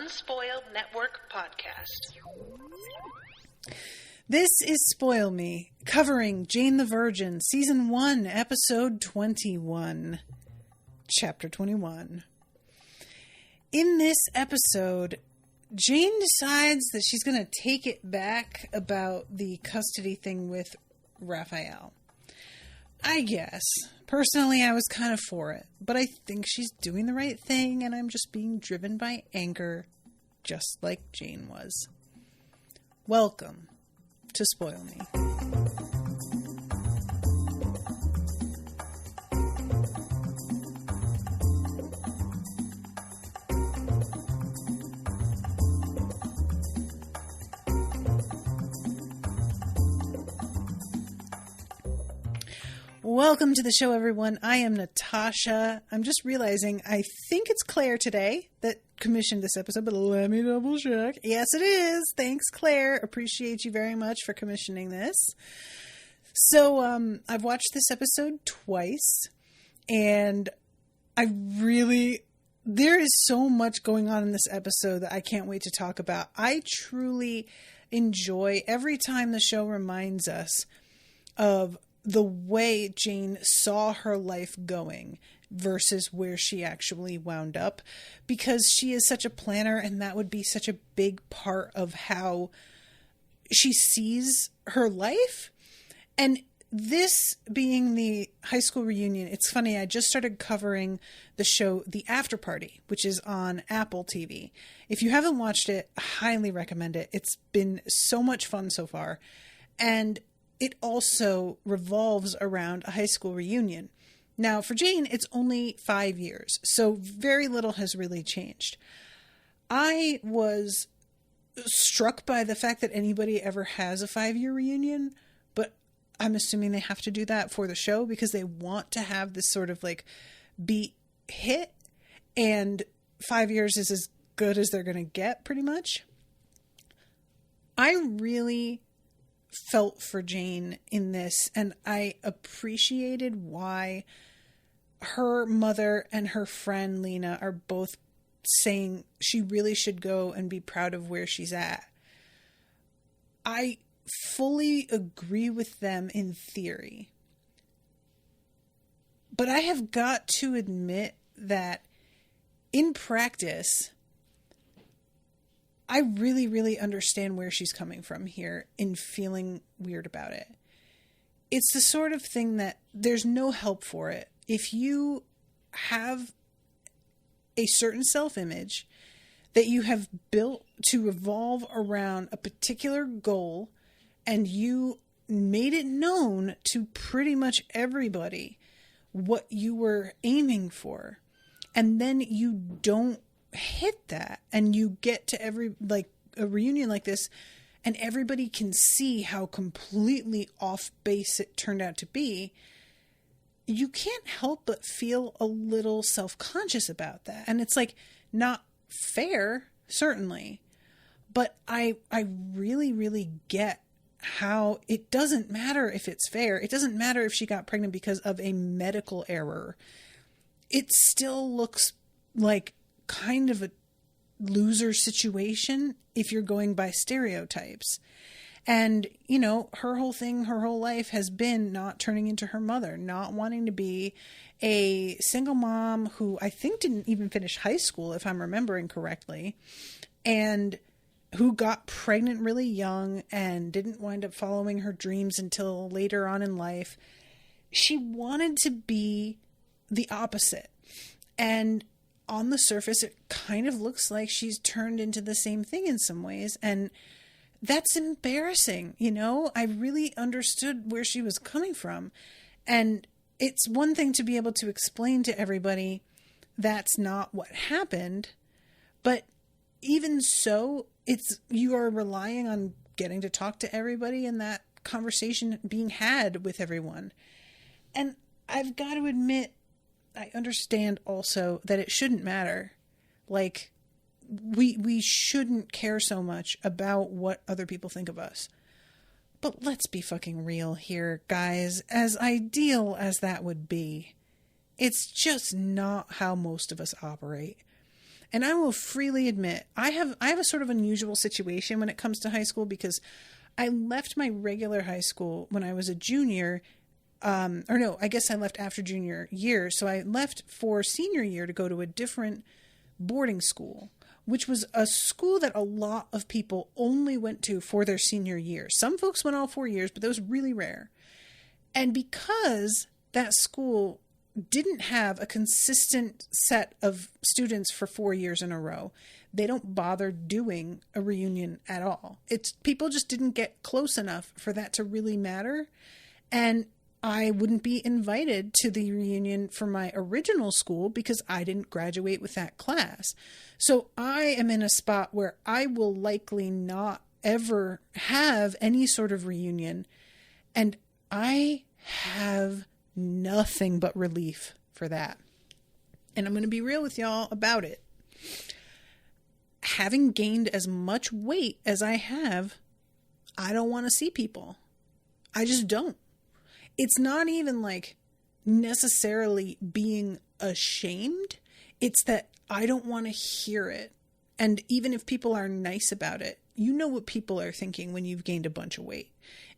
Unspoiled Network podcast. This is Spoil Me, covering Jane the Virgin, Season 1, Episode 21, Chapter 21. In this episode, Jane decides that she's going to take it back about the custody thing with Rafael. I guess. Personally, I was kind of for it, but I think she's doing the right thing, and I'm just being driven by anger, just like Jane was. Welcome to Spoil Me. Welcome to the show, everyone. I am Natasha. I'm just realizing I think it's Claire today that commissioned this episode, but let me double check. Yes, it is. Thanks, Claire. Appreciate you very much for commissioning this. So I've watched this episode twice, and there is so much going on in this episode that I can't wait to talk about. I truly enjoy every time the show reminds us of the way Jane saw her life going versus where she actually wound up, because she is such a planner, and that would be such a big part of how she sees her life. And this being the high school reunion, it's funny, I just started covering the show The After Party, which is on Apple TV. If you haven't watched it, I highly recommend it. It's been so much fun so far. And it also revolves around a high school reunion. Now, for Jane, it's only 5 years, so very little has really changed. I was struck by the fact that anybody ever has a 5-year reunion, but I'm assuming they have to do that for the show because they want to have this sort of like beat hit, and 5 years is as good as they're going to get, pretty much. I really felt for Jane in this, and I appreciated why her mother and her friend Lena are both saying she really should go and be proud of where she's at. I fully agree with them in theory, but I have got to admit that in practice, I really, really understand where she's coming from here in feeling weird about it. It's the sort of thing that there's no help for it. If you have a certain self-image that you have built to revolve around a particular goal, and you made it known to pretty much everybody what you were aiming for, and then you don't hit that, and you get to a reunion like this, and everybody can see how completely off base it turned out to be, you can't help but feel a little self-conscious about that. And it's like not fair, certainly, but I really, really get how it doesn't matter if it's fair. It doesn't matter if she got pregnant because of a medical error. It still looks like kind of a loser situation if you're going by stereotypes. And, you know, her whole life has been not turning into her mother, not wanting to be a single mom who I think didn't even finish high school, if I'm remembering correctly, and who got pregnant really young and didn't wind up following her dreams until later on in life. She wanted to be the opposite. And on the surface, it kind of looks like she's turned into the same thing in some ways. And that's embarrassing. You know, I really understood where she was coming from. And it's one thing to be able to explain to everybody that's not what happened. But even so, you are relying on getting to talk to everybody and that conversation being had with everyone. And I've got to admit, I understand also that it shouldn't matter. Like, we shouldn't care so much about what other people think of us. But let's be fucking real here, guys. As ideal as that would be, it's just not how most of us operate. And I will freely admit, I have a sort of unusual situation when it comes to high school, because I left my regular high school when I was a junior. Or no, I guess I left after junior year. So I left for senior year to go to a different boarding school, which was a school that a lot of people only went to for their senior year. Some folks went all 4 years, but that was really rare. And because that school didn't have a consistent set of students for 4 years in a row, they don't bother doing a reunion at all. It's people just didn't get close enough for that to really matter. And I wouldn't be invited to the reunion for my original school because I didn't graduate with that class. So I am in a spot where I will likely not ever have any sort of reunion. And I have nothing but relief for that. And I'm going to be real with y'all about it. Having gained as much weight as I have, I don't want to see people. I just don't. It's not even like necessarily being ashamed. It's that I don't want to hear it. And even if people are nice about it, you know what people are thinking when you've gained a bunch of weight.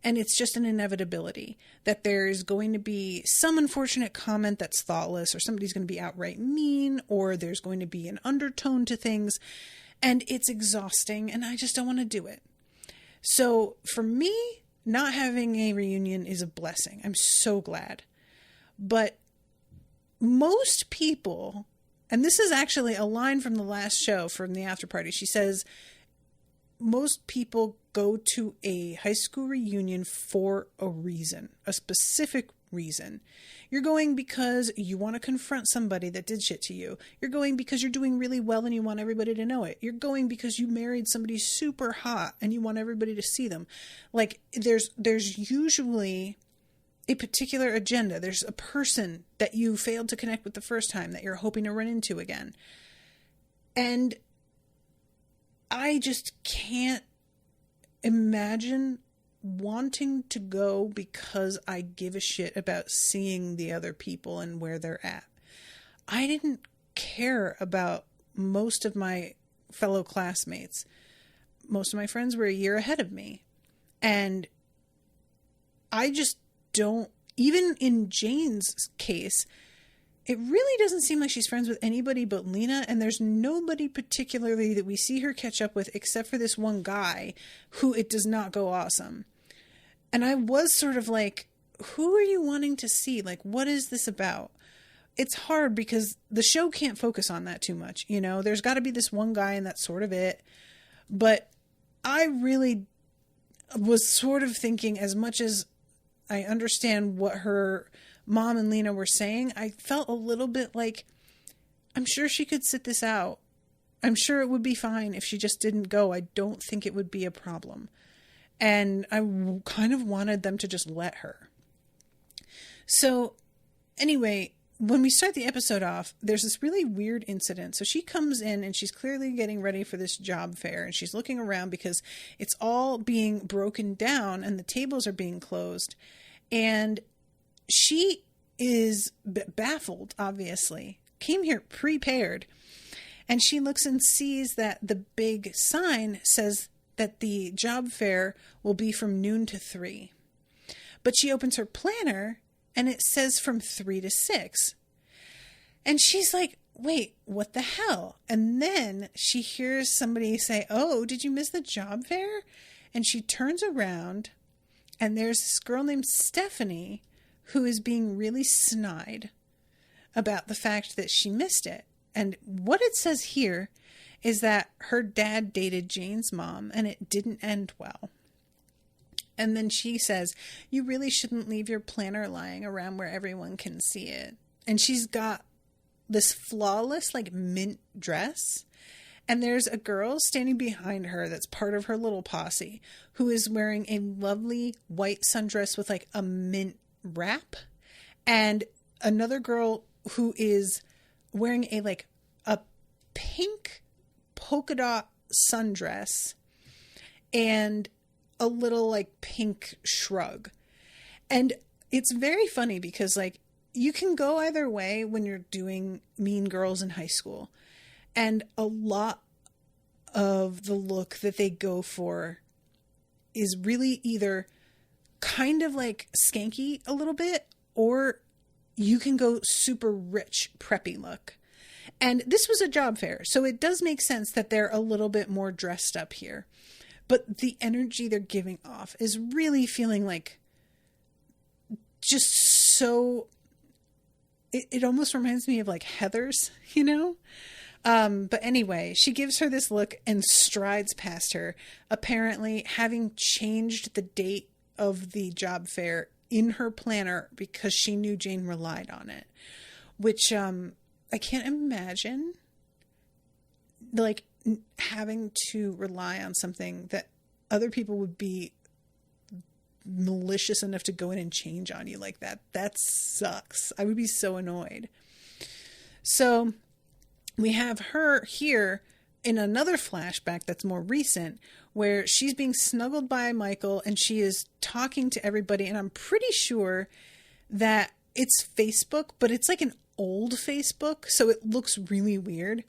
And it's just an inevitability that there's going to be some unfortunate comment that's thoughtless, or somebody's going to be outright mean, or there's going to be an undertone to things. And it's exhausting, and I just don't want to do it. So for me, not having a reunion is a blessing. I'm so glad. But most people, and this is actually a line from the last show from the after party. She says, most people go to a high school reunion for a reason, a specific reason. You're going because you want to confront somebody that did shit to you. You're going because you're doing really well and you want everybody to know it. You're going because you married somebody super hot and you want everybody to see them. Like there's usually a particular agenda. There's a person that you failed to connect with the first time that you're hoping to run into again. And I just can't imagine wanting to go because I give a shit about seeing the other people and where they're at. I didn't care about most of my fellow classmates. Most of my friends were a year ahead of me. And I just don't, even in Jane's case, it really doesn't seem like she's friends with anybody but Lena, and there's nobody particularly that we see her catch up with except for this one guy who it does not go awesome. And I was sort of like, who are you wanting to see? Like, what is this about? It's hard because the show can't focus on that too much. You know, there's got to be this one guy and that's sort of it. But I really was sort of thinking, as much as I understand what her mom and Lena were saying, I felt a little bit like, I'm sure she could sit this out. I'm sure it would be fine if she just didn't go. I don't think it would be a problem. And I kind of wanted them to just let her. So anyway, when we start the episode off, there's this really weird incident. So she comes in and she's clearly getting ready for this job fair. And she's looking around because it's all being broken down and the tables are being closed. And she is baffled, obviously. Came here prepared. And she looks and sees that the big sign says that the job fair will be from noon to 3. But she opens her planner and it says from 3 to 6. And she's like, wait, what the hell? And then she hears somebody say, oh, did you miss the job fair? And she turns around and there's this girl named Stephanie who is being really snide about the fact that she missed it. And what it says here is that her dad dated Jane's mom and it didn't end well. And then she says, you really shouldn't leave your planner lying around where everyone can see it. And she's got this flawless, like, mint dress. And there's a girl standing behind her that's part of her little posse who is wearing a lovely white sundress with, like, a mint wrap. And another girl who is wearing a pink polka dot sundress and a little like pink shrug. And it's very funny because like you can go either way when you're doing Mean Girls in high school. And a lot of the look that they go for is really either kind of like skanky a little bit, or you can go super rich, preppy look. And this was a job fair, so it does make sense that they're a little bit more dressed up here. But the energy they're giving off is really feeling like just so... It almost reminds me of like Heather's, you know? But anyway, she gives her this look and strides past her, apparently having changed the date of the job fair in her planner because she knew Jane relied on it, which I can't imagine like having to rely on something that other people would be malicious enough to go in and change on you like that. That sucks. I would be so annoyed. So we have her here in another flashback that's more recent, where she's being snuggled by Michael and she is talking to everybody. And I'm pretty sure that it's Facebook, but it's like an old Facebook, so it looks really weird.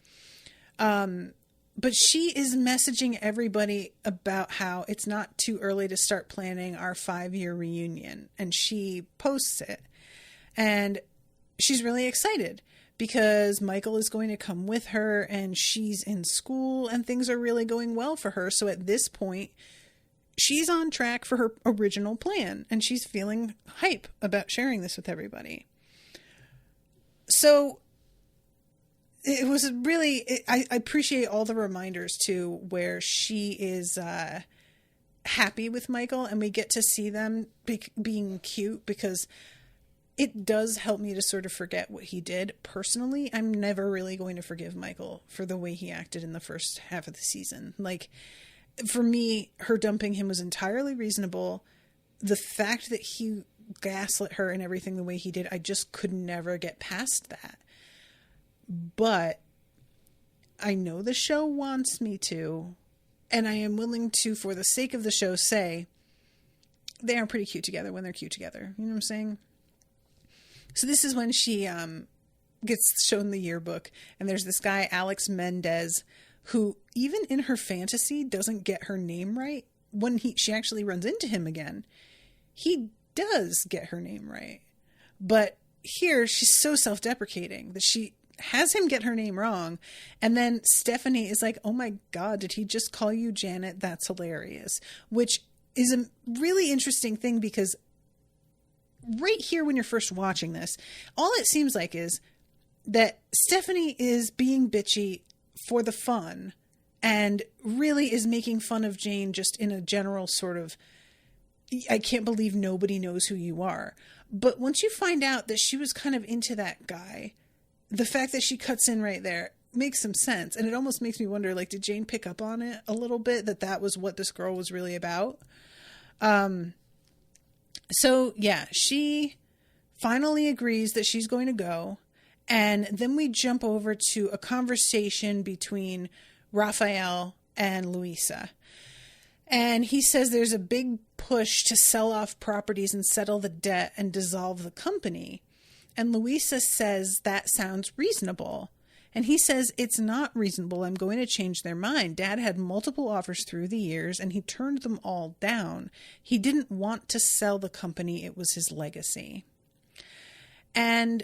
But she is messaging everybody about how it's not too early to start planning our 5-year reunion. And she posts it. And she's really excited because Michael is going to come with her and she's in school and things are really going well for her. So at this point, she's on track for her original plan and she's feeling hype about sharing this with everybody. So it was really, I appreciate all the reminders too, where she is happy with Michael and we get to see them being cute, because it does help me to sort of forget what he did. Personally, I'm never really going to forgive Michael for the way he acted in the first half of the season. Like, for me, her dumping him was entirely reasonable. The fact that he gaslit her and everything the way he did, I just could never get past that. But I know the show wants me to, and I am willing to, for the sake of the show, say they are pretty cute together when they're cute together. You know what I'm saying? So this is when she gets shown the yearbook, and there's this guy, Alex Mendez, who even in her fantasy doesn't get her name right. When she actually runs into him again, he does get her name right. But here she's so self-deprecating that she has him get her name wrong. And then Stephanie is like, oh my God, did he just call you Janet? That's hilarious. Which is a really interesting thing, because right here when you're first watching this, all it seems like is that Stephanie is being bitchy for the fun and really is making fun of Jane just in a general sort of, I can't believe nobody knows who you are. But once you find out that she was kind of into that guy, the fact that she cuts in right there makes some sense. And it almost makes me wonder, like, did Jane pick up on it a little bit, that was what this girl was really about? So yeah, she finally agrees that she's going to go. And then we jump over to a conversation between Rafael and Luisa. And he says there's a big push to sell off properties and settle the debt and dissolve the company. And Luisa says that sounds reasonable. And he says, it's not reasonable. I'm going to change their mind. Dad had multiple offers through the years and he turned them all down. He didn't want to sell the company. It was his legacy. And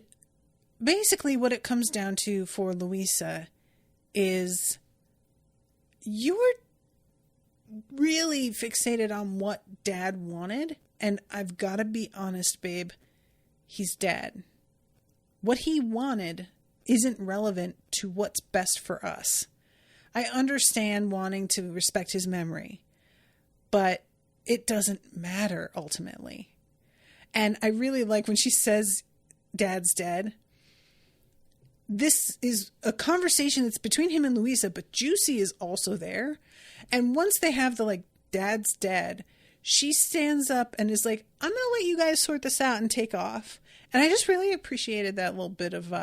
basically what it comes down to for Luisa is, you were really fixated on what Dad wanted. And I've got to be honest, babe, he's dead. What he wanted isn't relevant to what's best for us. I understand wanting to respect his memory, but it doesn't matter ultimately. And I really like when she says Dad's dead. This is a conversation that's between him and Luisa, but Juicy is also there. And once they have the like, Dad's dead, she stands up and is like, I'm going to let you guys sort this out and take off. And I just really appreciated that little bit of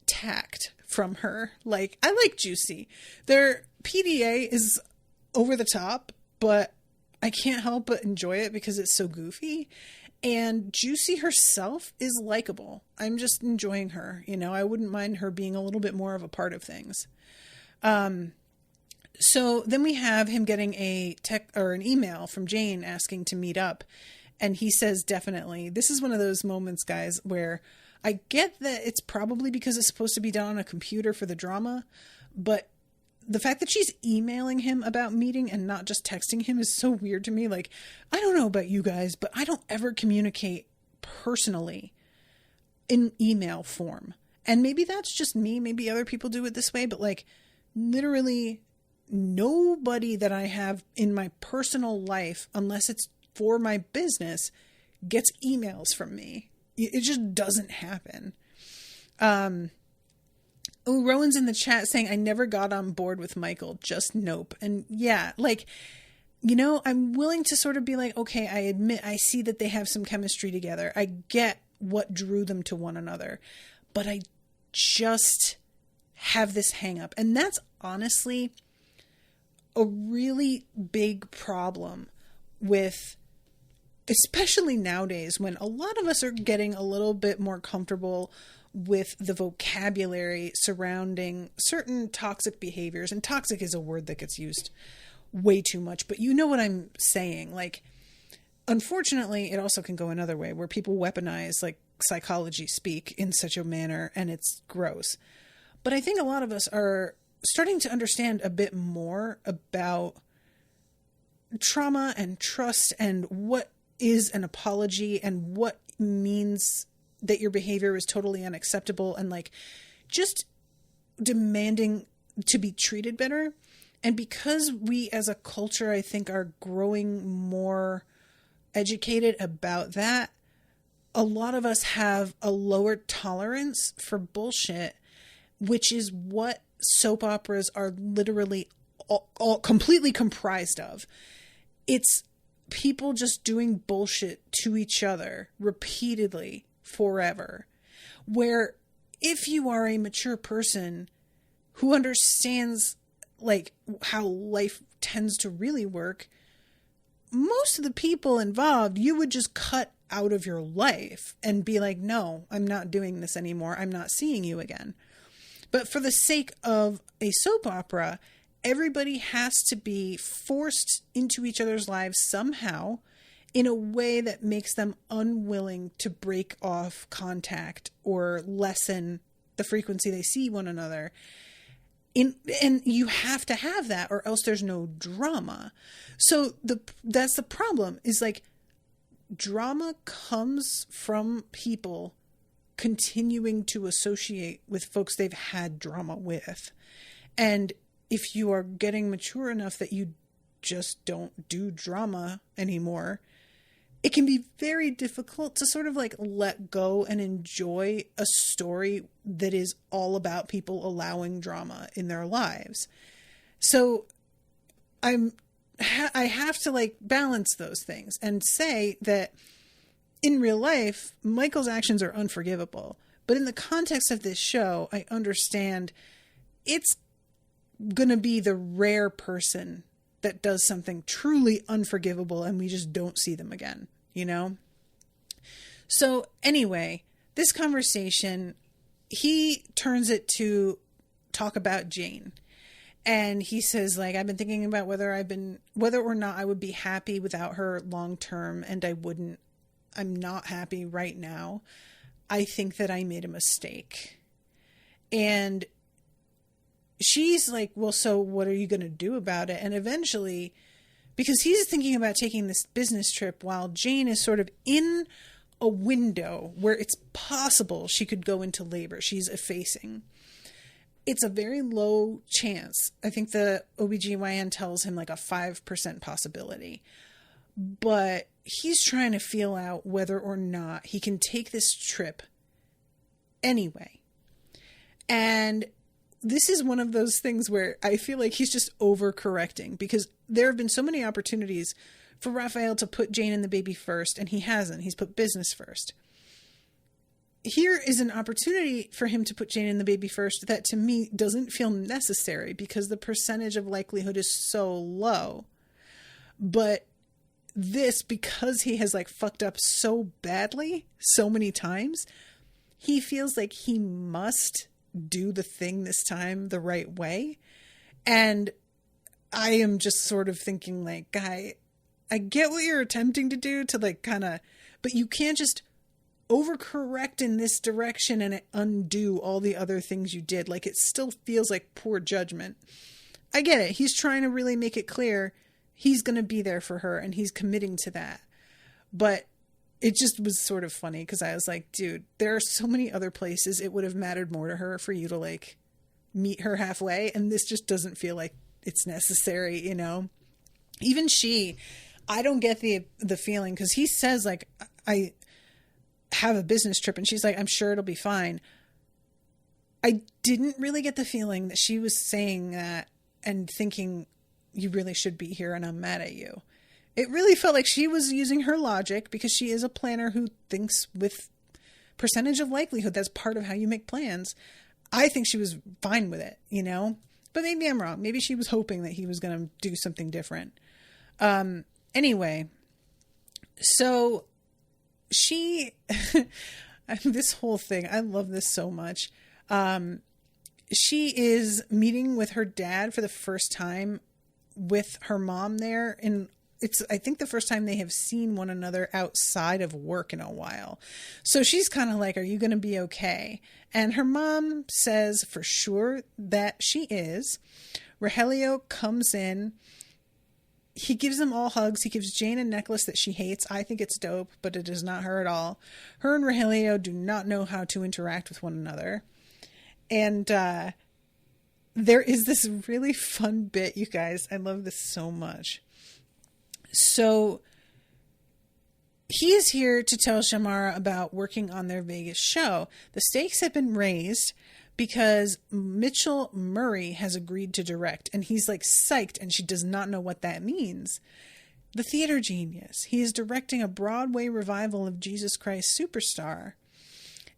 tact from her. Like, I like Juicy. Their PDA is over the top, but I can't help but enjoy it because it's so goofy. And Juicy herself is likable. I'm just enjoying her. You know, I wouldn't mind her being a little bit more of a part of things. So then we have him getting a an email from Jane asking to meet up. And he says, definitely. This is one of those moments, guys, where I get that it's probably because it's supposed to be done on a computer for the drama, but the fact that she's emailing him about meeting and not just texting him is so weird to me. Like, I don't know about you guys, but I don't ever communicate personally in email form. And maybe that's just me. Maybe other people do it this way, but like literally nobody that I have in my personal life, unless it's for my business, gets emails from me. It just doesn't happen. Rowan's in the chat saying, I never got on board with Michael, just nope. And yeah, like, you know, I'm willing to sort of be like, okay, I admit, I see that they have some chemistry together. I get what drew them to one another, but I just have this hang up. And that's honestly a really big problem with, especially nowadays when a lot of us are getting a little bit more comfortable with the vocabulary surrounding certain toxic behaviors. And toxic is a word that gets used way too much, but you know what I'm saying? Like, unfortunately, it also can go another way where people weaponize like psychology speak in such a manner, and it's gross. But I think a lot of us are starting to understand a bit more about trauma and trust and what is an apology and what means that your behavior is totally unacceptable, and like just demanding to be treated better. And because we as a culture, I think, are growing more educated about that, a lot of us have a lower tolerance for bullshit, which is what soap operas are literally all completely comprised of. It's people just doing bullshit to each other repeatedly forever, where if you are a mature person who understands like how life tends to really work, most of the people involved you would just cut out of your life and be like, no, I'm not doing this anymore. I'm not seeing you again. But for the sake of a soap opera, everybody has to be forced into each other's lives somehow in a way that makes them unwilling to break off contact or lessen the frequency they see one another. And you have to have that, or else there's no drama. So that's the problem, is like drama comes from people continuing to associate with folks they've had drama with. And if you are getting mature enough that you just don't do drama anymore, it can be very difficult to sort of like let go and enjoy a story that is all about people allowing drama in their lives. So I have to like balance those things and say that in real life, Michael's actions are unforgivable. But in the context of this show, I understand it's going to be the rare person that does something truly unforgivable and we just don't see them again, you know? So anyway, this conversation, he turns it to talk about Jane. And he says, like, I've been thinking about whether or not I would be happy without her long term, and I wouldn't. I'm not happy right now. I think that I made a mistake. And she's like, well, so what are you going to do about it? And eventually, because he's thinking about taking this business trip while Jane is sort of in a window where it's possible she could go into labor. She's effacing. It's a very low chance. I think the OBGYN tells him like a 5% possibility. But he's trying to feel out whether or not he can take this trip anyway. And this is one of those things where I feel like he's just overcorrecting, because there have been so many opportunities for Rafael to put Jane and the baby first, and he hasn't. He's put business first. Here is an opportunity for him to put Jane and the baby first that to me doesn't feel necessary because the percentage of likelihood is so low. But this, because he has like fucked up so badly so many times, he feels like he must do the thing this time the right way. And I am just sort of thinking like, guy, I get what you're attempting to do to like kind of, but you can't just overcorrect in this direction and undo all the other things you did. Like, it still feels like poor judgment. I get it. He's trying to really make it clear he's going to be there for her and he's committing to that. But it just was sort of funny because I was like, dude, there are so many other places it would have mattered more to her for you to like meet her halfway. And this just doesn't feel like it's necessary, you know? Even she, I don't get the feeling, because he says like, I have a business trip, and she's like, I'm sure it'll be fine. I didn't really get the feeling that she was saying that and thinking you really should be here and I'm mad at you. It really felt like she was using her logic, because she is a planner who thinks with percentage of likelihood. That's part of how you make plans. I think she was fine with it, you know, but maybe I'm wrong. Maybe she was hoping that he was going to do something different. Anyway, so she, this whole thing, I love this so much. She is meeting with her dad for the first time with her mom there. And it's, I think, the first time they have seen one another outside of work in a while. So she's kind of like, are you going to be okay? And her mom says for sure that she is. Rogelio comes in. He gives them all hugs. He gives Jane a necklace that she hates. I think it's dope, but it is not her at all. Her and Rogelio do not know how to interact with one another. And there is this really fun bit, you guys. I love this so much. So he is here to tell Shamara about working on their Vegas show. The stakes have been raised because Mitchell Murray has agreed to direct, and he's like psyched, and she does not know what that means. The theater genius. He is directing a Broadway revival of Jesus Christ Superstar.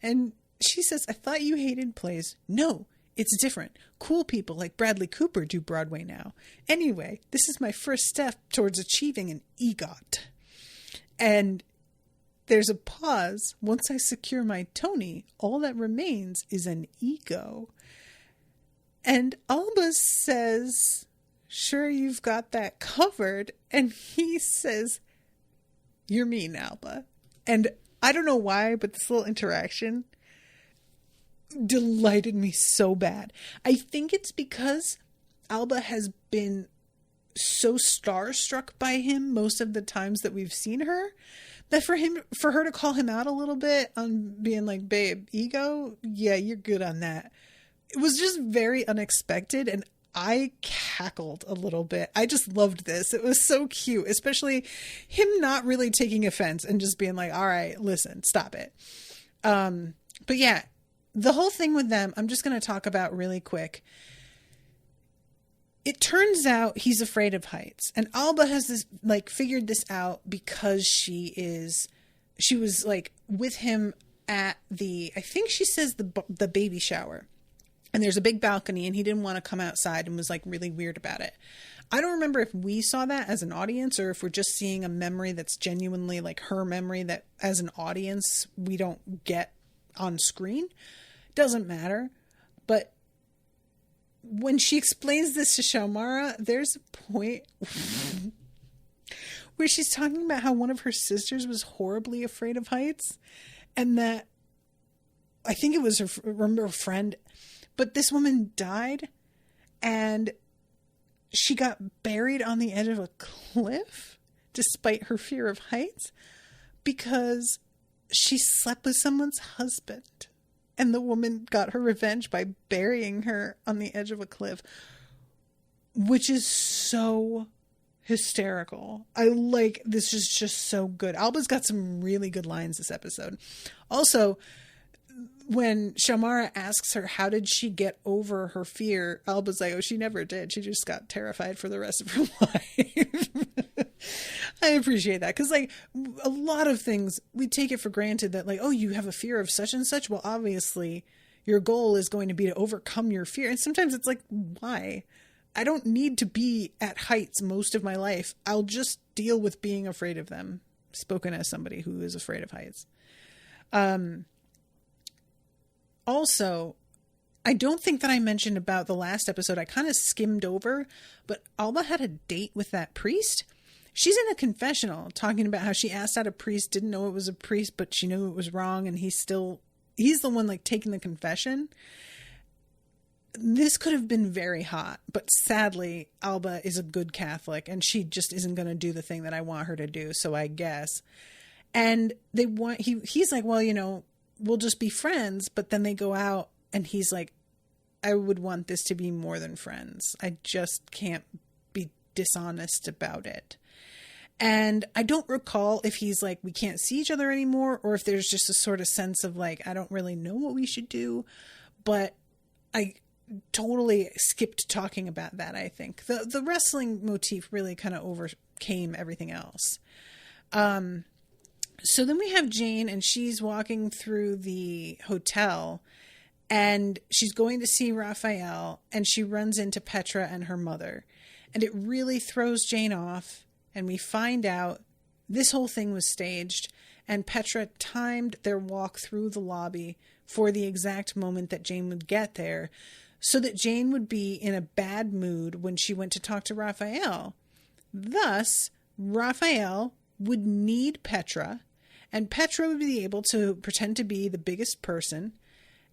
And she says, I thought you hated plays. No, it's different. Cool people like Bradley Cooper do Broadway now. Anyway, this is my first step towards achieving an EGOT. And there's a pause. Once I secure my Tony, all that remains is an ego. And Alba says, sure, you've got that covered. And he says, you're mean, Alba. And I don't know why, but this little interaction delighted me so bad. I think it's because Alba has been so starstruck by him most of the times that we've seen her, that for her to call him out a little bit on being like, babe, ego, yeah, you're good on that. It was just very unexpected, and I cackled a little bit. I just loved this. It was so cute, especially him not really taking offense and just being like, all right, listen, stop it. But yeah, the whole thing with them, I'm just going to talk about really quick. It turns out he's afraid of heights, and Alba has this, like, figured this out because she was like with him at the, I think she says the baby shower, and there's a big balcony, and he didn't want to come outside and was like really weird about it. I don't remember if we saw that as an audience or if we're just seeing a memory that's genuinely like her memory that as an audience we don't get on screen. Doesn't matter. But when she explains this to Shamara, there's a point where she's talking about how one of her sisters was horribly afraid of heights, and that I think it was her friend, but this woman died and she got buried on the edge of a cliff despite her fear of heights because she slept with someone's husband. And the woman got her revenge by burying her on the edge of a cliff, which is so hysterical. I like, this is just so good. Alba's got some really good lines this episode. Also, when Shamara asks her, how did she get over her fear? Alba's like, oh, she never did. She just got terrified for the rest of her life. I appreciate that. Because, like, a lot of things, we take it for granted that, like, oh, you have a fear of such and such. Well, obviously, your goal is going to be to overcome your fear. And sometimes it's like, why? I don't need to be at heights most of my life. I'll just deal with being afraid of them. Spoken as somebody who is afraid of heights. Also, I don't think that I mentioned about the last episode. I kind of skimmed over, but Alba had a date with that priest. She's in a confessional talking about how she asked out a priest, didn't know it was a priest, but she knew it was wrong. And he's the one like taking the confession. This could have been very hot, but sadly, Alba is a good Catholic and she just isn't going to do the thing that I want her to do. So I guess. And he's like, well, you know, we'll just be friends. But then they go out and he's like, I would want this to be more than friends. I just can't be dishonest about it. And I don't recall if he's like, we can't see each other anymore, or if there's just a sort of sense of like, I don't really know what we should do. But I totally skipped talking about that. I think the wrestling motif really kind of overcame everything else. So then we have Jane, and she's walking through the hotel, and she's going to see Rafael, and she runs into Petra and her mother, and it really throws Jane off. And we find out this whole thing was staged, and Petra timed their walk through the lobby for the exact moment that Jane would get there, so that Jane would be in a bad mood when she went to talk to Rafael. Thus, Rafael would need Petra, and Petra would be able to pretend to be the biggest person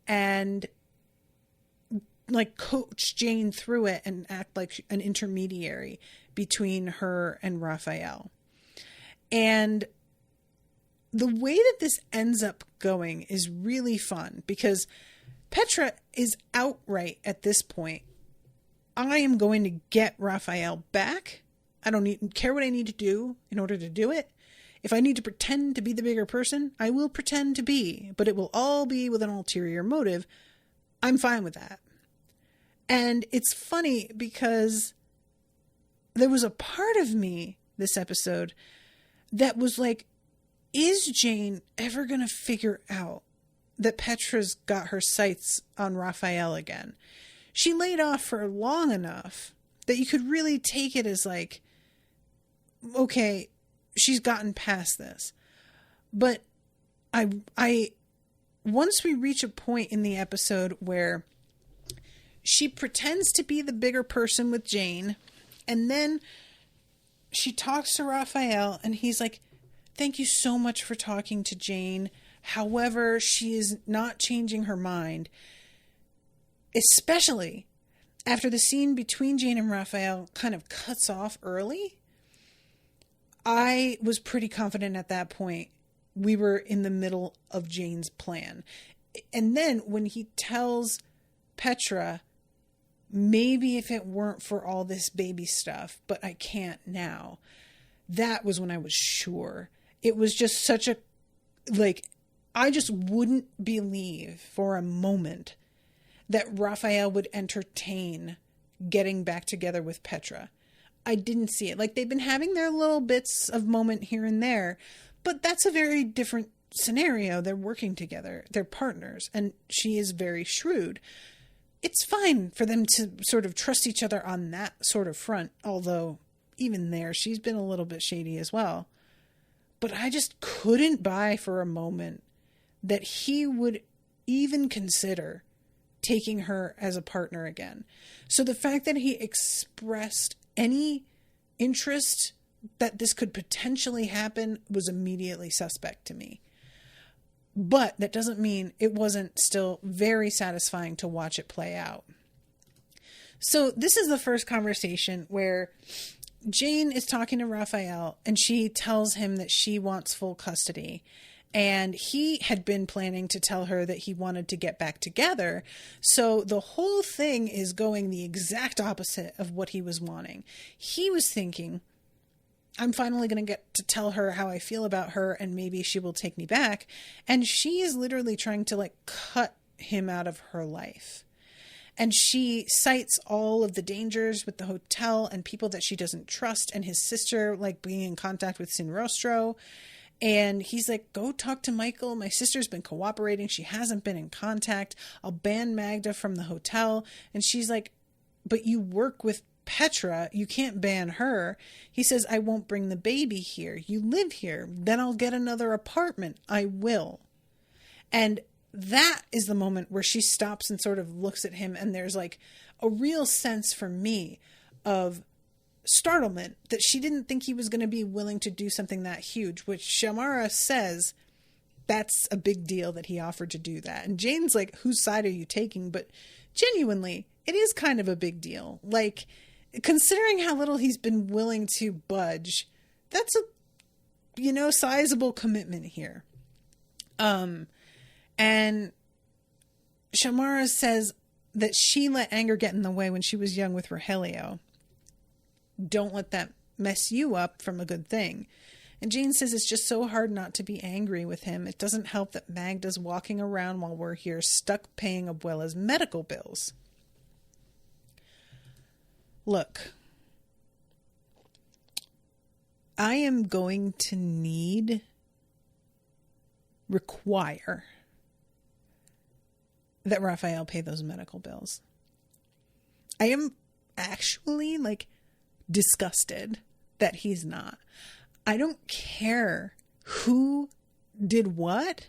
and like coach Jane through it and act like an intermediary between her and Rafael. And the way that this ends up going is really fun because Petra is outright at this point, I am going to get Rafael back. I don't care what I need to do in order to do it. If I need to pretend to be the bigger person, I will pretend to be, but it will all be with an ulterior motive. I'm fine with that. And it's funny because there was a part of me this episode that was like, is Jane ever going to figure out that Petra's got her sights on Rafael again? She laid off for long enough that you could really take it as like, okay, she's gotten past this. But I once we reach a point in the episode where she pretends to be the bigger person with Jane, and then she talks to Rafael, and he's like, thank you so much for talking to Jane. However, she is not changing her mind, especially after the scene between Jane and Rafael kind of cuts off early. I was pretty confident at that point we were in the middle of Jane's plan. And then when he tells Petra, maybe if it weren't for all this baby stuff, but I can't now, that was when I was sure. It was just such a, like, I just wouldn't believe for a moment that Rafael would entertain getting back together with Petra. I didn't see it. Like, they've been having their little bits of moment here and there, but that's a very different scenario. They're working together. They're partners, and she is very shrewd. It's fine for them to sort of trust each other on that sort of front, although even there, she's been a little bit shady as well. But I just couldn't buy for a moment that he would even consider taking her as a partner again. So the fact that he expressed any interest that this could potentially happen was immediately suspect to me. But that doesn't mean it wasn't still very satisfying to watch it play out. So this is the first conversation where Jane is talking to Rafael, and she tells him that she wants full custody. And he had been planning to tell her that he wanted to get back together. So the whole thing is going the exact opposite of what he was wanting. He was thinking, I'm finally going to get to tell her how I feel about her, and maybe she will take me back. And she is literally trying to like cut him out of her life. And she cites all of the dangers with the hotel and people that she doesn't trust, and his sister like being in contact with Sinrostro. And he's like, go talk to Michael. My sister's been cooperating. She hasn't been in contact. I'll ban Magda from the hotel. And she's like, but you work with Petra. You can't ban her. He says, I won't bring the baby here. You live here. Then I'll get another apartment. I will. And that is the moment where she stops and sort of looks at him. And there's like a real sense for me of startlement that she didn't think he was going to be willing to do something that huge, which Shamara says that's a big deal that he offered to do that. And Jane's like, whose side are you taking? But genuinely, it is kind of a big deal. Like, considering how little he's been willing to budge, that's a, sizable commitment here. And Shamara says that she let anger get in the way when she was young with Rogelio. Don't let that mess you up from a good thing. And Jane says it's just so hard not to be angry with him. It doesn't help that Magda's walking around while we're here stuck paying Abuela's medical bills. Look, I am going to require that Rafael pay those medical bills. I am actually disgusted that he's not. I don't care who did what.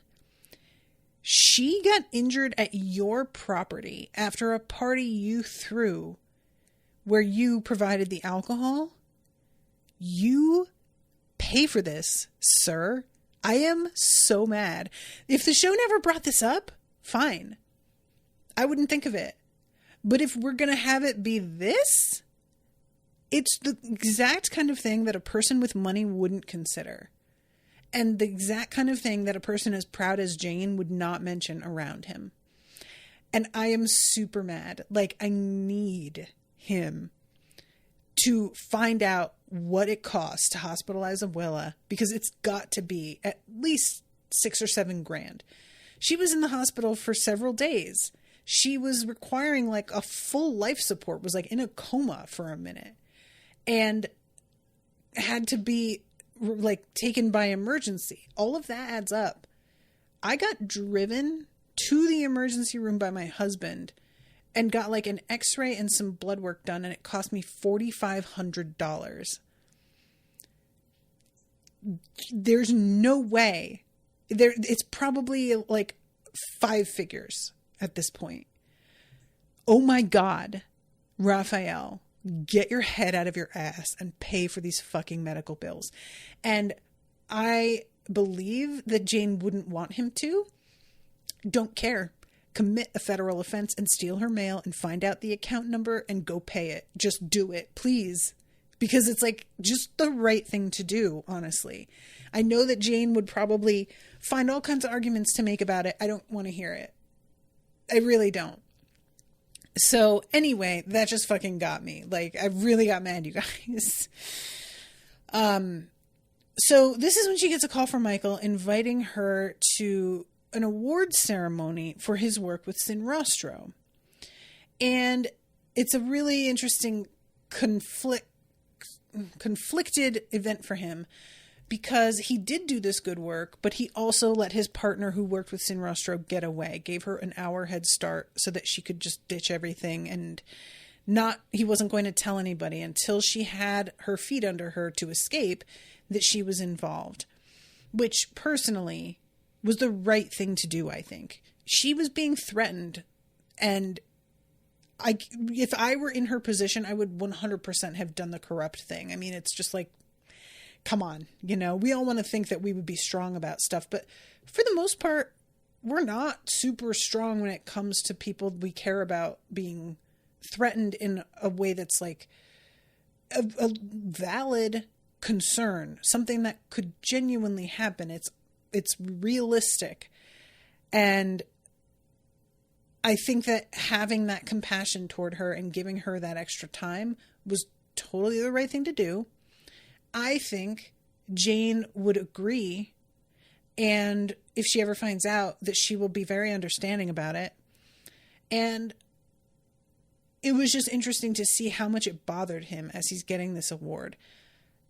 She got injured at your property after a party you threw where you provided the alcohol. You pay for this, sir. I am so mad. If the show never brought this up, fine. I wouldn't think of it. But if we're going to have it be this, it's the exact kind of thing that a person with money wouldn't consider. And the exact kind of thing that a person as proud as Jane would not mention around him. And I am super mad. I need him to find out what it costs to hospitalize Abuela, because it's got to be at least $6 or $7 grand. She was in the hospital for several days. She was requiring a full life support, was in a coma for a minute, and had to be taken by emergency. All of that adds up. I got driven to the emergency room by my husband and got an x-ray and some blood work done, and it cost me $4,500. There's no way. It's probably 5 figures at this point. Oh my God, Rafael, get your head out of your ass and pay for these fucking medical bills. And I believe that Jane wouldn't want him to. Don't care. Commit a federal offense and steal her mail and find out the account number and go pay it. Just do it, please. Because it's just the right thing to do, honestly. I know that Jane would probably find all kinds of arguments to make about it. I don't want to hear it. I really don't. So anyway, that just fucking got me. I really got mad, you guys. So this is when she gets a call from Michael inviting her to an awards ceremony for his work with Sinrostro. And it's a really interesting conflicted event for him, because he did do this good work, but he also let his partner who worked with Sinrostro get away, gave her an hour head start so that she could just ditch everything, and he wasn't going to tell anybody until she had her feet under her to escape that she was involved, which personally was the right thing to do, I think. She was being threatened, and if I were in her position, I would 100% have done the corrupt thing. I mean, it's just come on, we all want to think that we would be strong about stuff, but for the most part, we're not super strong when it comes to people we care about being threatened in a way that's a valid concern, something that could genuinely happen. It's realistic. And I think that having that compassion toward her and giving her that extra time was totally the right thing to do. I think Jane would agree, and if she ever finds out, that she will be very understanding about it. And it was just interesting to see how much it bothered him as he's getting this award.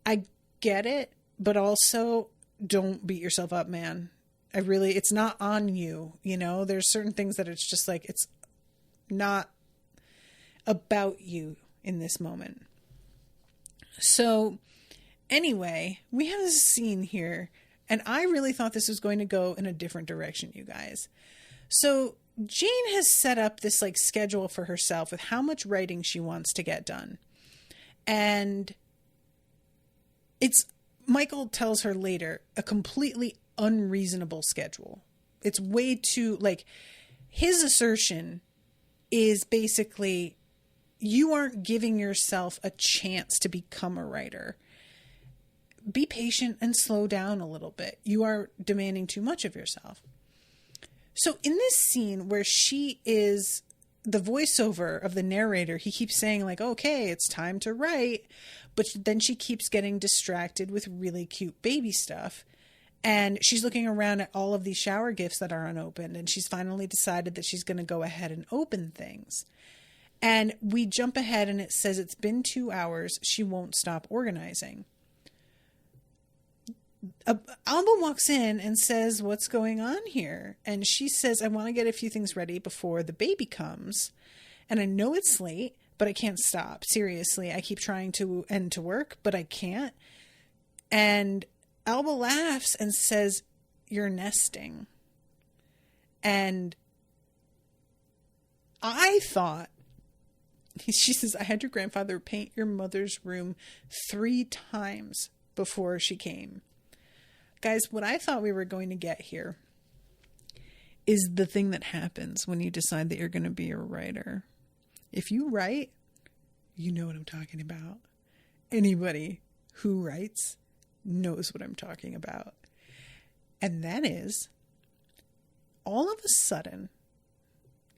I get it, but also don't beat yourself up, man. It's not on you, there's certain things that it's just it's not, about you in this moment. So anyway, we have this scene here, and I really thought this was going to go in a different direction, you guys. So Jane has set up this like schedule for herself with how much writing she wants to get done. And it's, Michael tells her later, a completely unreasonable schedule. It's way too, like, his assertion is basically, you aren't giving yourself a chance to become a writer. Be patient and slow down a little bit. You are demanding too much of yourself. So in this scene where she is the voiceover of the narrator, he keeps saying like, okay, it's time to write. But then she keeps getting distracted with really cute baby stuff. And she's looking around at all of these shower gifts that are unopened. And she's finally decided that she's going to go ahead and open things. And we jump ahead and it says it's been 2 hours. She won't stop organizing. Alba walks in and says, what's going on here? And she says, I want to get a few things ready before the baby comes. And I know it's late, but I can't stop. Seriously, I keep trying to end to work, but I can't. And Alba laughs and says, you're nesting. And I thought, she says, I had your grandfather paint your mother's room 3 times before she came. Guys, what I thought we were going to get here is the thing that happens when you decide that you're going to be a writer. If you write, you know what I'm talking about. Anybody who writes knows what I'm talking about. And that is, all of a sudden,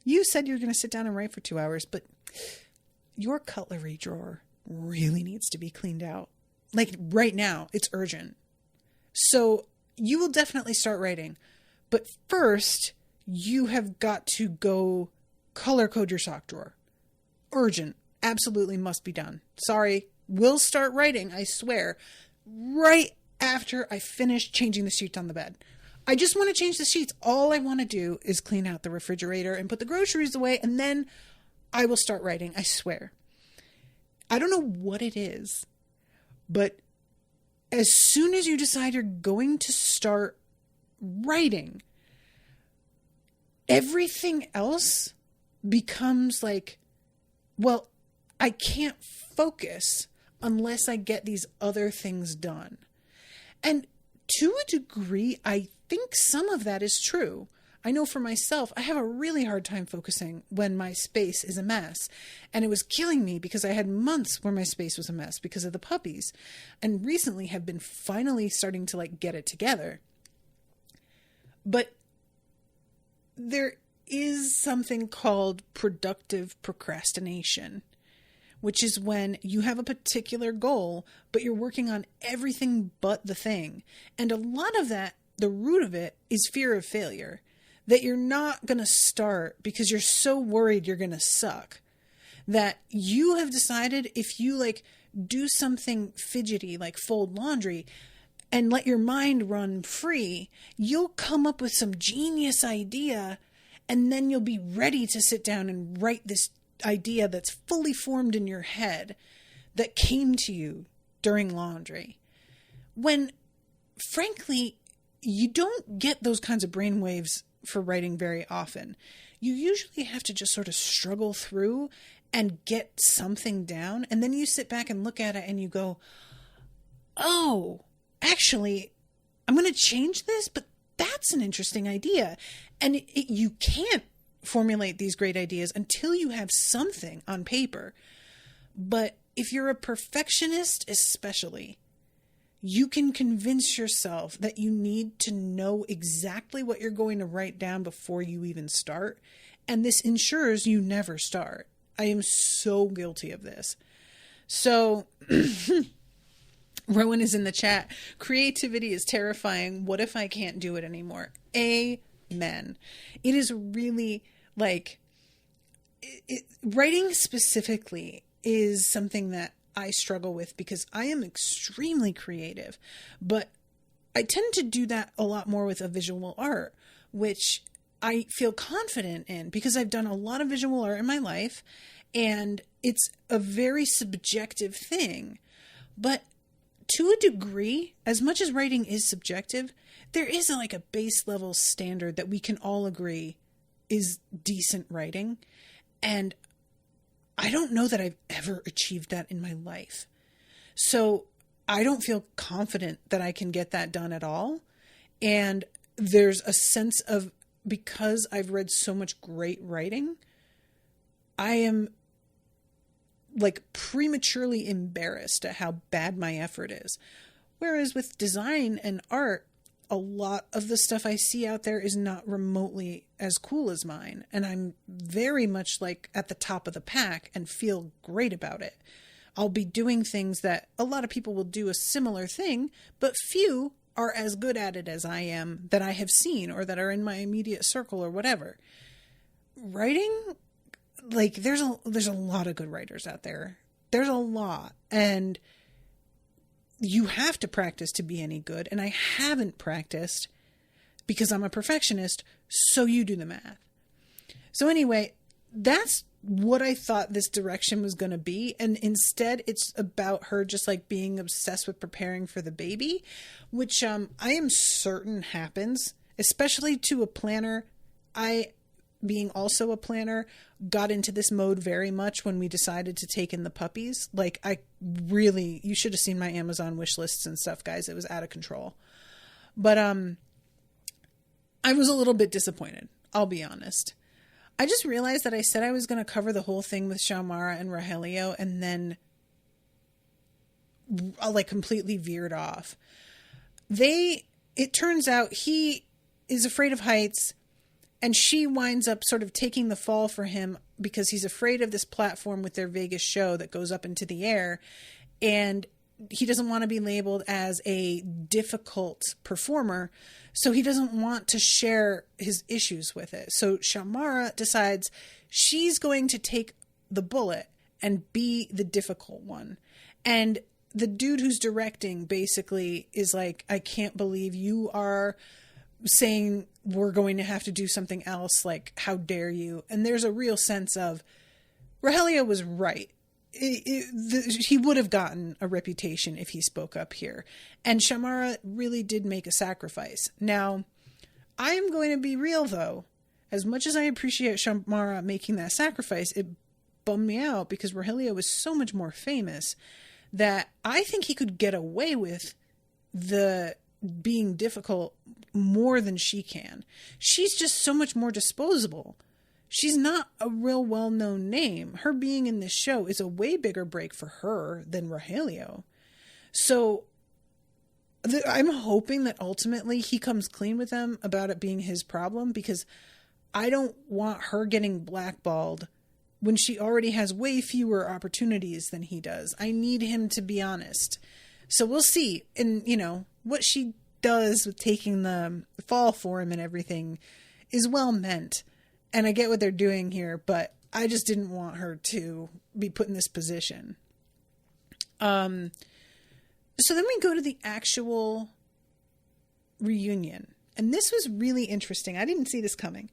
you said you're going to sit down and write for 2 hours, but your cutlery drawer really needs to be cleaned out. Like right now, it's urgent. So you will definitely start writing. But first, you have got to go color code your sock drawer. Urgent. Absolutely must be done. Sorry. We'll start writing, I swear, right after I finish changing the sheets on the bed. I just want to change the sheets. All I want to do is clean out the refrigerator and put the groceries away, and then I will start writing, I swear. I don't know what it is, but as soon as you decide you're going to start writing, everything else becomes like, well, I can't focus unless I get these other things done. And to a degree, I think some of that is true. I know for myself, I have a really hard time focusing when my space is a mess. And it was killing me because I had months where my space was a mess because of the puppies. And recently have been finally starting to like get it together. But there is something called productive procrastination, which is when you have a particular goal, but you're working on everything but the thing. And a lot of that, the root of it is fear of failure. That you're not going to start because you're so worried you're going to suck. That you have decided if you like do something fidgety like fold laundry and let your mind run free, you'll come up with some genius idea and then you'll be ready to sit down and write this idea that's fully formed in your head that came to you during laundry. When, frankly, you don't get those kinds of brainwaves for writing very often. You usually have to just sort of struggle through and get something down. And then you sit back and look at it and you go, oh, actually, I'm going to change this, but that's an interesting idea. And you can't formulate these great ideas until you have something on paper. But if you're a perfectionist, especially, you can convince yourself that you need to know exactly what you're going to write down before you even start. And this ensures you never start. I am so guilty of this. So Rowan is in the chat. Creativity is terrifying. What if I can't do it anymore? Amen. It is really like writing specifically is something that I struggle with because I am extremely creative, but I tend to do that a lot more with a visual art, which I feel confident in because I've done a lot of visual art in my life And it's a very subjective thing. But to a degree, as much as writing is subjective, there is like a base level standard that we can all agree is decent writing. And I don't know that I've ever achieved that in my life. So I don't feel confident that I can get that done at all. And there's a sense of, because I've read so much great writing, I am like prematurely embarrassed at how bad my effort is. Whereas with design and art, a lot of the stuff I see out there is not remotely as cool as mine. And I'm very much like at the top of the pack and feel great about it. I'll be doing things that a lot of people will do a similar thing, but few are as good at it as I am that I have seen or that are in my immediate circle or whatever. Writing, like there's a lot of good writers out there. There's a lot. And you have to practice to be any good. And I haven't practiced because I'm a perfectionist. So you do the math. So anyway, that's what I thought this direction was going to be. And instead it's about her just like being obsessed with preparing for the baby, which I am certain happens, especially to a planner. I, being also a planner, got into this mode very much when we decided to take in the puppies. Like you should have seen my Amazon wish lists and stuff, guys. It was out of control. But I was a little bit disappointed. I'll be honest. I just realized that I said I was going to cover the whole thing with Xiomara and Rogelio, and then I like completely veered off. It turns out he is afraid of heights, and she winds up sort of taking the fall for him because he's afraid of this platform with their Vegas show that goes up into the air. And he doesn't want to be labeled as a difficult performer. So he doesn't want to share his issues with it. So Xiomara decides she's going to take the bullet and be the difficult one. And the dude who's directing basically is like, I can't believe you are saying we're going to have to do something else. Like, how dare you? And there's a real sense of Rogelio was right. He would have gotten a reputation if he spoke up here. And Xiomara really did make a sacrifice. Now, I am going to be real, though. As much as I appreciate Xiomara making that sacrifice, it bummed me out because Rogelio was so much more famous that I think he could get away with the being difficult more than she can. She's just so much more disposable. She's not a real well-known name. Her being in this show is a way bigger break for her than Rogelio. So I'm hoping that ultimately he comes clean with them about it being his problem, because I don't want her getting blackballed when she already has way fewer opportunities than he does. I need him to be honest. So we'll see. And, what she does with taking the fall for him and everything is well meant. And I get what they're doing here, but I just didn't want her to be put in this position. So then we go to the actual reunion. And this was really interesting. I didn't see this coming.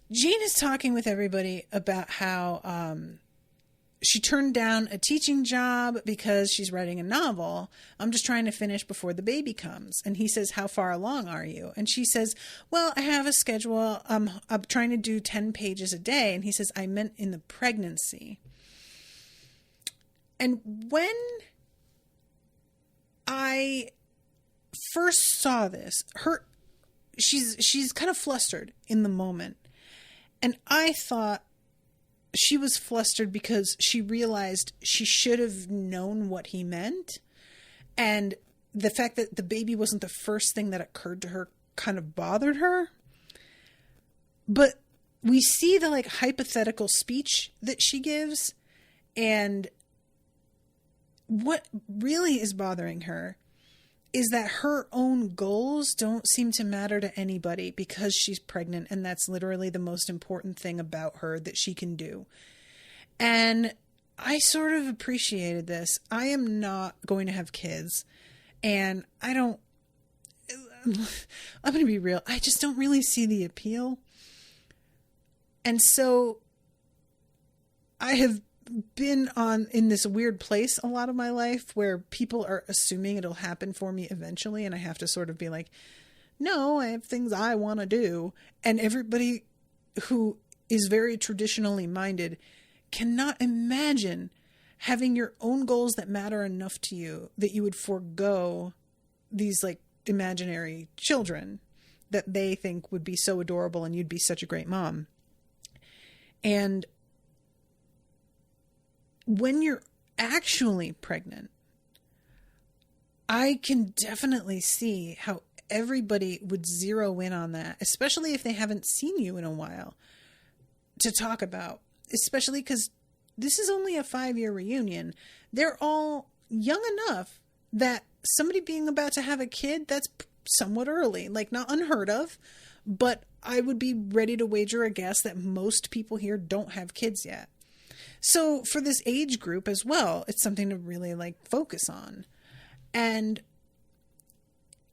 Jane is talking with everybody about how she turned down a teaching job because she's writing a novel. I'm just trying to finish before the baby comes. And he says, how far along are you? And she says, well, I have a schedule. I'm trying to do 10 pages a day. And he says, I meant in the pregnancy. And when I first saw this, she's kind of flustered in the moment. And I thought she was flustered because she realized she should have known what he meant. And the fact that the baby wasn't the first thing that occurred to her kind of bothered her. But we see the hypothetical speech that she gives. And what really is bothering her is that her own goals don't seem to matter to anybody because she's pregnant, and that's literally the most important thing about her that she can do. And I sort of appreciated this. I am not going to have kids, and I'm going to be real. I just don't really see the appeal. And so I have been in this weird place a lot of my life where people are assuming it'll happen for me eventually. And I have to sort of be like, no, I have things I want to do. And everybody who is very traditionally minded cannot imagine having your own goals that matter enough to you that you would forego these like imaginary children that they think would be so adorable and you'd be such a great mom. And when you're actually pregnant, I can definitely see how everybody would zero in on that, especially if they haven't seen you in a while, to talk about, especially because this is only a 5-year reunion. They're all young enough that somebody being about to have a kid, that's somewhat early, like not unheard of, but I would be ready to wager a guess that most people here don't have kids yet. So for this age group as well, it's something to really like focus on. And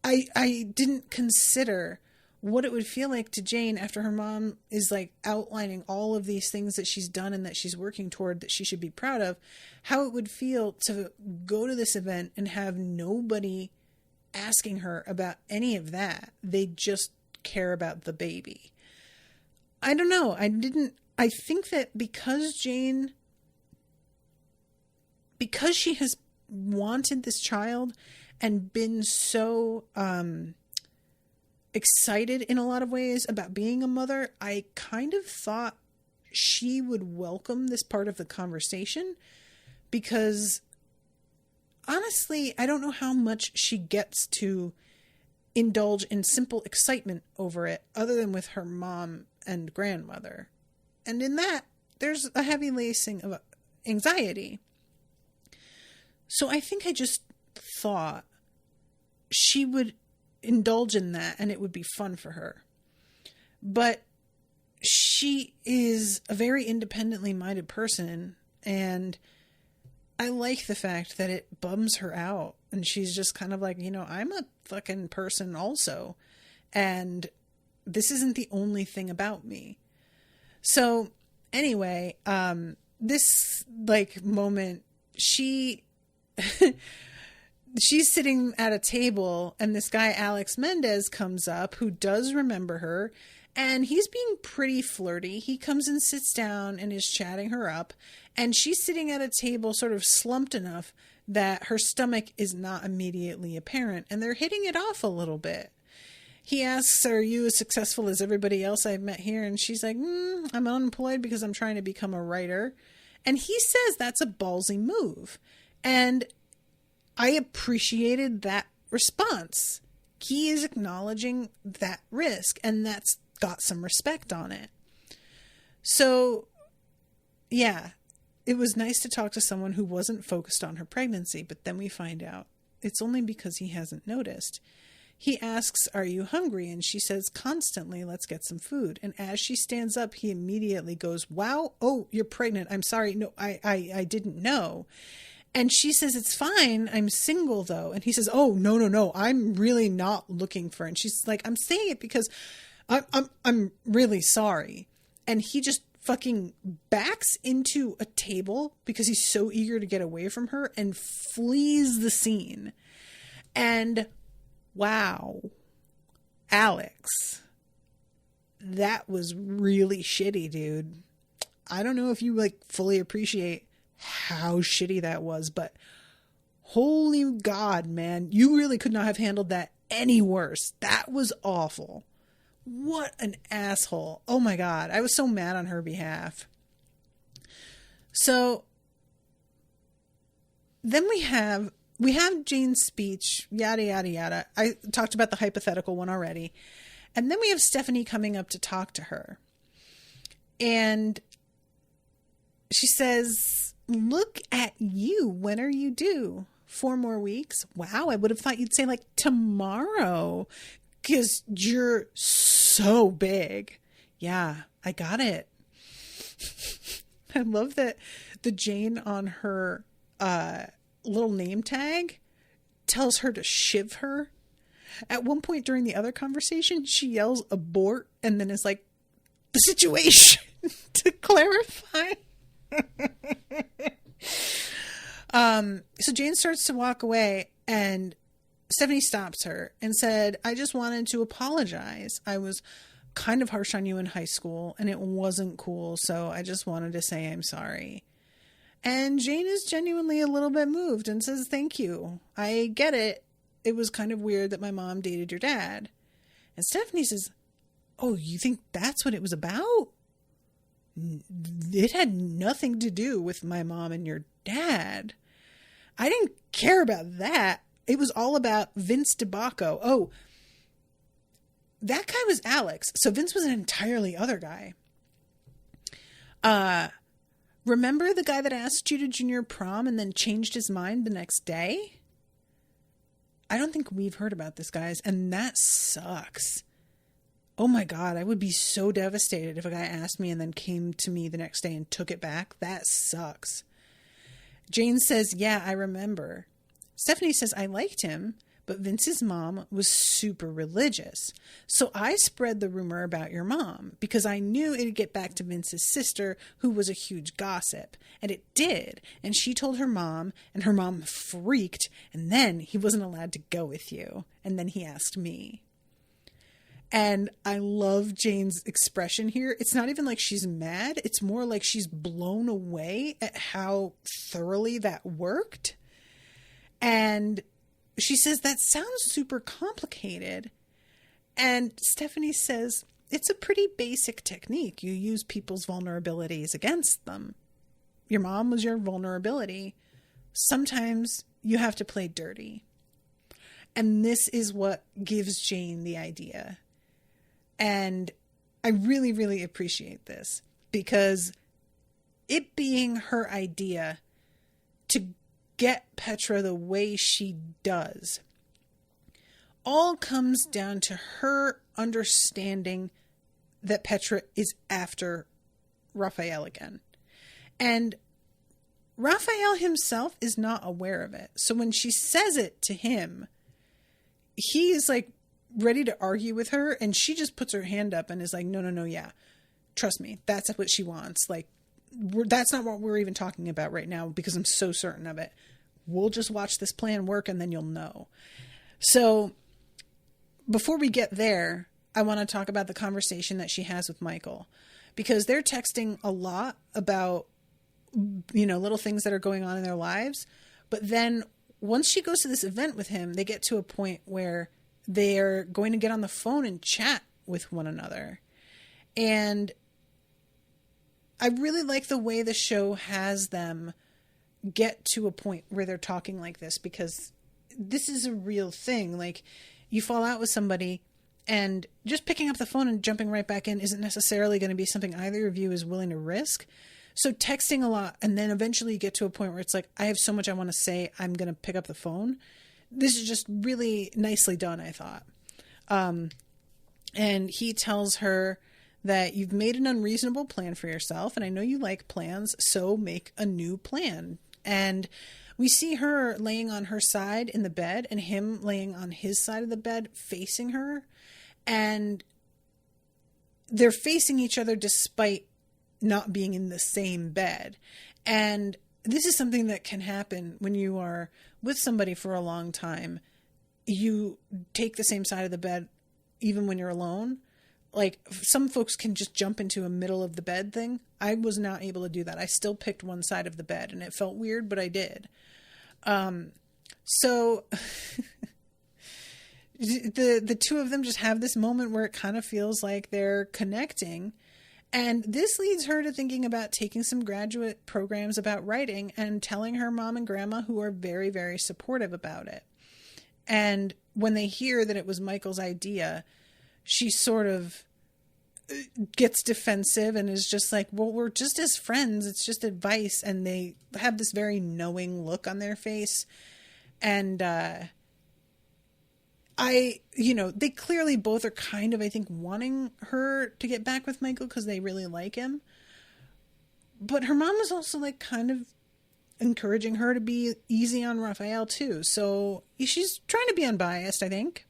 I didn't consider what it would feel like to Jane after her mom is like outlining all of these things that she's done and that she's working toward that she should be proud of, how it would feel to go to this event and have nobody asking her about any of that. They just care about the baby. I don't know. I think that because she has wanted this child and been so excited in a lot of ways about being a mother, I kind of thought she would welcome this part of the conversation, because honestly, I don't know how much she gets to indulge in simple excitement over it other than with her mom and grandmother. And in that, there's a heavy lacing of anxiety. So I think I just thought she would indulge in that and it would be fun for her. But she is a very independently minded person, and I like the fact that it bums her out. And she's just kind of like, I'm a fucking person also. And this isn't the only thing about me. So anyway, this like moment, she's sitting at a table and this guy, Alex Mendez, comes up who does remember her, and he's being pretty flirty. He comes and sits down and is chatting her up, and she's sitting at a table sort of slumped enough that her stomach is not immediately apparent, and they're hitting it off a little bit. He asks, are you as successful as everybody else I've met here? And she's like, I'm unemployed because I'm trying to become a writer. And he says that's a ballsy move. And I appreciated that response. He is acknowledging that risk, and that's got some respect on it. So, yeah, it was nice to talk to someone who wasn't focused on her pregnancy, but then we find out it's only because he hasn't noticed. He asks, are you hungry? And she says constantly, let's get some food. And as she stands up, he immediately goes, wow, oh, you're pregnant. I'm sorry. No, I didn't know. And she says, it's fine. I'm single though. And he says, oh, no. I'm really not looking for it. And she's like, I'm saying it because I'm really sorry. And he just fucking backs into a table because he's so eager to get away from her and flees the scene. And wow, Alex, that was really shitty, dude. I don't know if you like fully appreciate how shitty that was, but holy God, man, you really could not have handled that any worse. That was awful. What an asshole. Oh my God. I was so mad on her behalf. So then we have Jane's speech, yada, yada, yada. I talked about the hypothetical one already. And then we have Stephanie coming up to talk to her. And she says, look at you. When are you due? 4 more weeks? Wow, I would have thought you'd say like tomorrow, because you're so big. Yeah, I got it. I love that the Jane on her little name tag tells her to shiv her. At one point during the other conversation, she yells abort and then is like, the situation to clarify. So Jane starts to walk away and Stephanie stops her and said, I just wanted to apologize. I was kind of harsh on you in high school and it wasn't cool. So I just wanted to say I'm sorry. And Jane is genuinely a little bit moved and says, thank you. I get it. It was kind of weird that my mom dated your dad. And Stephanie says, oh, you think that's what it was about? It had nothing to do with my mom and your dad. I didn't care about that. It was all about Vince DeBacco. Oh, that guy was Alex. So Vince was an entirely other guy. Remember the guy that asked you to junior prom and then changed his mind the next day? I don't think we've heard about this, guys, and that sucks. Oh my God, I would be so devastated if a guy asked me and then came to me the next day and took it back. That sucks. Jane says, yeah, I remember. Stephanie says, I liked him, but Vince's mom was super religious. So I spread the rumor about your mom because I knew it'd get back to Vince's sister, who was a huge gossip. And it did. And she told her mom, and her mom freaked. And then he wasn't allowed to go with you. And then he asked me. And I love Jane's expression here. It's not even like she's mad. It's more like she's blown away at how thoroughly that worked. And she says, that sounds super complicated. And Stephanie says, it's a pretty basic technique. You use people's vulnerabilities against them. Your mom was your vulnerability. Sometimes you have to play dirty. And this is what gives Jane the idea. And I really, really appreciate this because it being her idea to get Petra the way she does all comes down to her understanding that Petra is after Rafael again. And Rafael himself is not aware of it. So when she says it to him, he is like ready to argue with her, and she just puts her hand up and is like, no, yeah, trust me, that's what she wants. Like, that's not what we're even talking about right now because I'm so certain of it. We'll just watch this plan work and then you'll know. So before we get there, I want to talk about the conversation that she has with Michael, because they're texting a lot about, little things that are going on in their lives. But then once she goes to this event with him, they get to a point where they're going to get on the phone and chat with one another. And I really like the way the show has them get to a point where they're talking like this, because this is a real thing. Like, you fall out with somebody and just picking up the phone and jumping right back in isn't necessarily going to be something either of you is willing to risk. So texting a lot, and then eventually you get to a point where it's like, I have so much I want to say, I'm going to pick up the phone. This is just really nicely done, I thought. And he tells her that you've made an unreasonable plan for yourself, and I know you like plans, so make a new plan. And we see her laying on her side in the bed and him laying on his side of the bed facing her. And they're facing each other despite not being in the same bed. And this is something that can happen when you are with somebody for a long time. You take the same side of the bed even when you're alone. Like, some folks can just jump into a middle of the bed thing. I was not able to do that. I still picked one side of the bed, and it felt weird, but I did. So the two of them just have this moment where it kind of feels like they're connecting. And this leads her to thinking about taking some graduate programs about writing and telling her mom and grandma, who are very, very supportive about it. And when they hear that it was Michael's idea, she sort of gets defensive and is just like, well, we're just as friends. It's just advice. And they have this very knowing look on their face. And they clearly both are kind of, I think, wanting her to get back with Michael because they really like him. But her mom is also like kind of encouraging her to be easy on Rafael too. So she's trying to be unbiased, I think.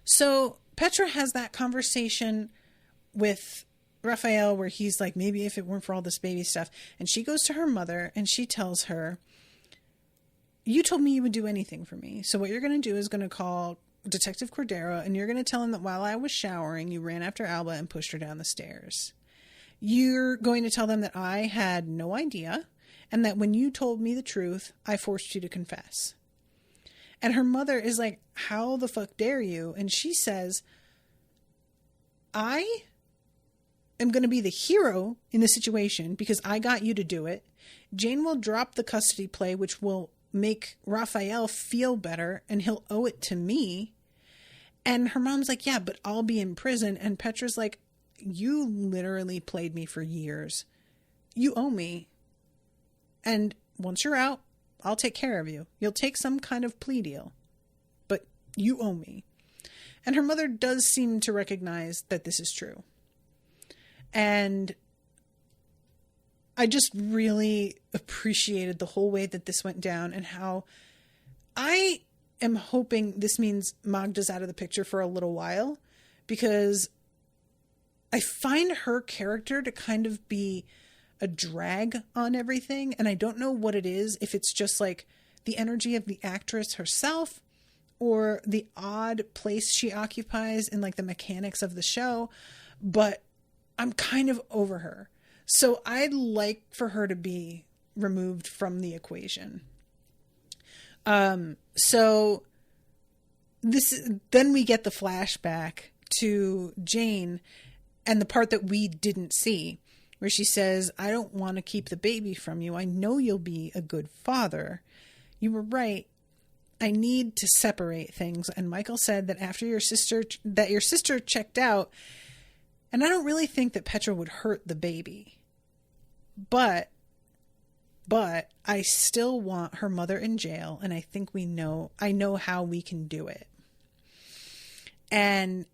So Petra has that conversation with Rafael where he's like, maybe if it weren't for all this baby stuff. And she goes to her mother and she tells her, you told me you would do anything for me. So what you're going to do is going to call Detective Cordero and you're going to tell him that while I was showering, you ran after Alba and pushed her down the stairs. You're going to tell them that I had no idea and that when you told me the truth, I forced you to confess. And her mother is like, how the fuck dare you? And she says, I am going to be the hero in the situation because I got you to do it. Jane will drop the custody play, which will make Rafael feel better and he'll owe it to me. And her mom's like, yeah, but I'll be in prison. And Petra's like, you literally played me for years. You owe me. And once you're out, I'll take care of you. You'll take some kind of plea deal, but you owe me. And her mother does seem to recognize that this is true. And I just really appreciated the whole way that this went down and how I am hoping this means Magda's out of the picture for a little while, because I find her character to kind of be a drag on everything. And I don't know what it is, if it's just like the energy of the actress herself or the odd place she occupies in like the mechanics of the show, but I'm kind of over her. So I'd like for her to be removed from the equation. So then we get the flashback to Jane and the part that we didn't see, where she says, I don't want to keep the baby from you. I know you'll be a good father. You were right. I need to separate things. And Michael said that after your sister checked out, and I don't really think that Petra would hurt the baby. But I still want her mother in jail, and I think I know how we can do it. And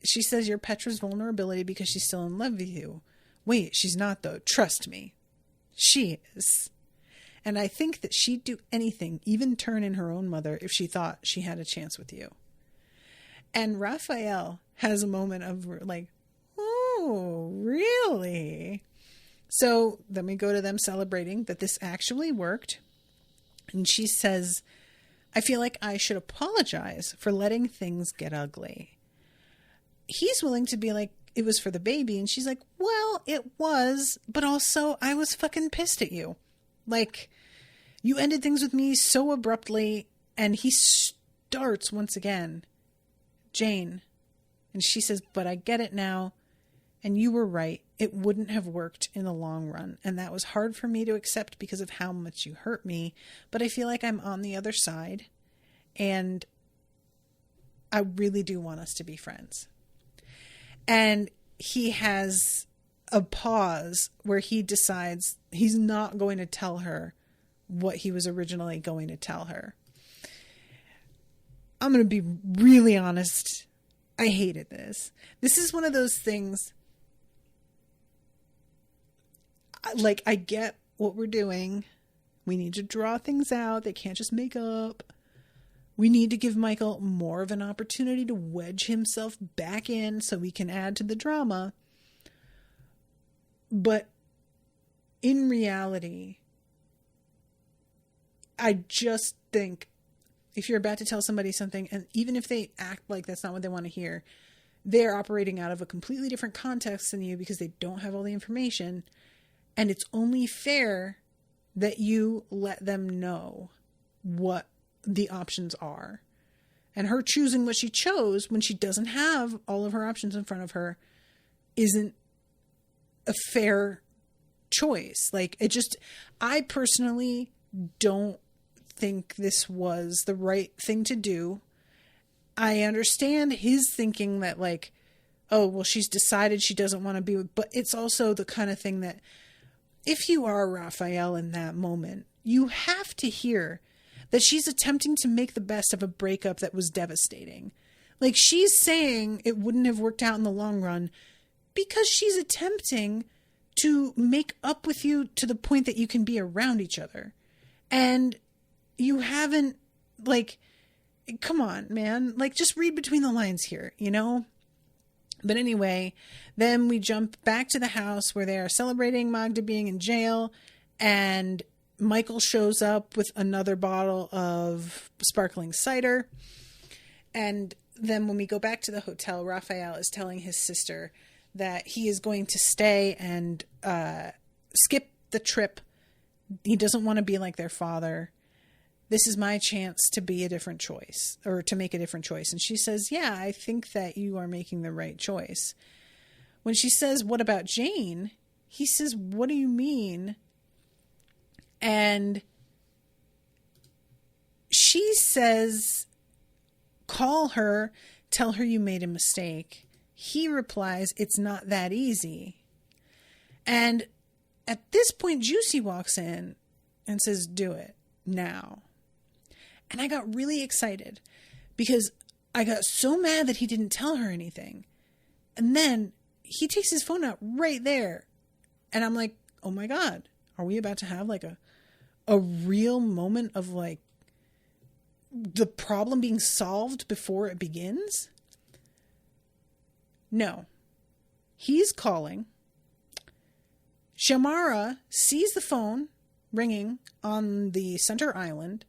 she says, you're Petra's vulnerability because she's still in love with you. Wait, she's not though. Trust me. She is. And I think that she'd do anything, even turn in her own mother, if she thought she had a chance with you. And Rafael has a moment of like, oh, really? So then we go to them celebrating that this actually worked. And she says, I feel like I should apologize for letting things get ugly. He's willing to be like, it was for the baby. And she's like, well, it was, but also I was fucking pissed at you. Like, you ended things with me so abruptly. And he starts once again, Jane. And she says, but I get it now. And you were right. It wouldn't have worked in the long run. And that was hard for me to accept because of how much you hurt me. But I feel like I'm on the other side. And I really do want us to be friends. And he has a pause where he decides he's not going to tell her what he was originally going to tell her. I'm going to be really honest. I hated this. This is one of those things. Like, I get what we're doing. We need to draw things out. They can't just make up. We need to give Michael more of an opportunity to wedge himself back in so we can add to the drama. But in reality, I just think if you're about to tell somebody something, and even if they act like that's not what they want to hear, they're operating out of a completely different context than you because they don't have all the information. And it's only fair that you let them know what the options are. And her choosing what she chose when she doesn't have all of her options in front of her isn't a fair choice. Like, I personally don't think this was the right thing to do. I understand his thinking that, like, oh, well, she's decided she doesn't want to be with, but it's also the kind of thing that if you are Rafael in that moment, you have to hear that she's attempting to make the best of a breakup that was devastating. Like, she's saying it wouldn't have worked out in the long run because she's attempting to make up with you to the point that you can be around each other. And you haven't, like, come on, man. Like, just read between the lines here, you know? But anyway, then we jump back to the house where they are celebrating Magda being in jail, and Michael shows up with another bottle of sparkling cider. And then when we go back to the hotel, Rafael is telling his sister that he is going to stay and skip the trip. He doesn't want to be like their father. This is my chance to be a different choice, or to make a different choice. And she says, yeah, I think that you are making the right choice. When she says, what about Jane? He says, what do you mean? And she says, call her, tell her you made a mistake. He replies, it's not that easy. And at this point, Juicy walks in and says, do it now. And I got really excited because I got so mad that he didn't tell her anything. And then he takes his phone out right there. And I'm like, oh my God, are we about to have like a real moment of like the problem being solved before it begins? No. He's calling. Shamara sees the phone ringing on the center island,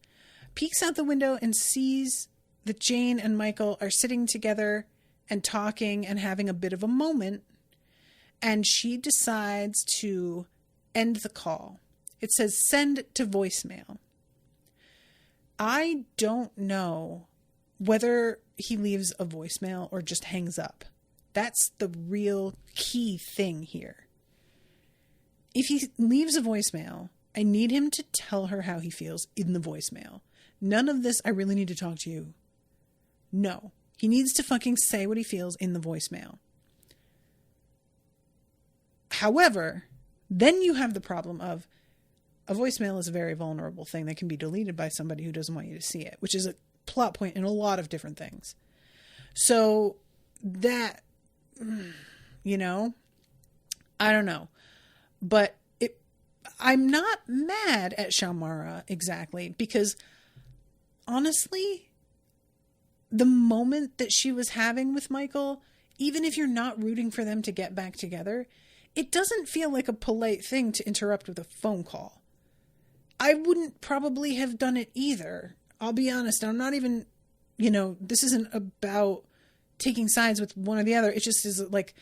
peeks out the window and sees that Jane and Michael are sitting together and talking and having a bit of a moment. And she decides to end the call. It says send to voicemail. I don't know whether he leaves a voicemail or just hangs up. That's the real key thing here. If he leaves a voicemail, I need him to tell her how he feels in the voicemail. None of this, I really need to talk to you. No. He needs to fucking say what he feels in the voicemail. However, then you have the problem of a voicemail is a very vulnerable thing that can be deleted by somebody who doesn't want you to see it, which is a plot point in a lot of different things. So that, you know, I don't know. But I'm not mad at Shamara exactly, because honestly, the moment that she was having with Michael, even if you're not rooting for them to get back together, it doesn't feel like a polite thing to interrupt with a phone call. I wouldn't probably have done it either. I'll be honest. I'm not even, this isn't about taking sides with one or the other. It just is like,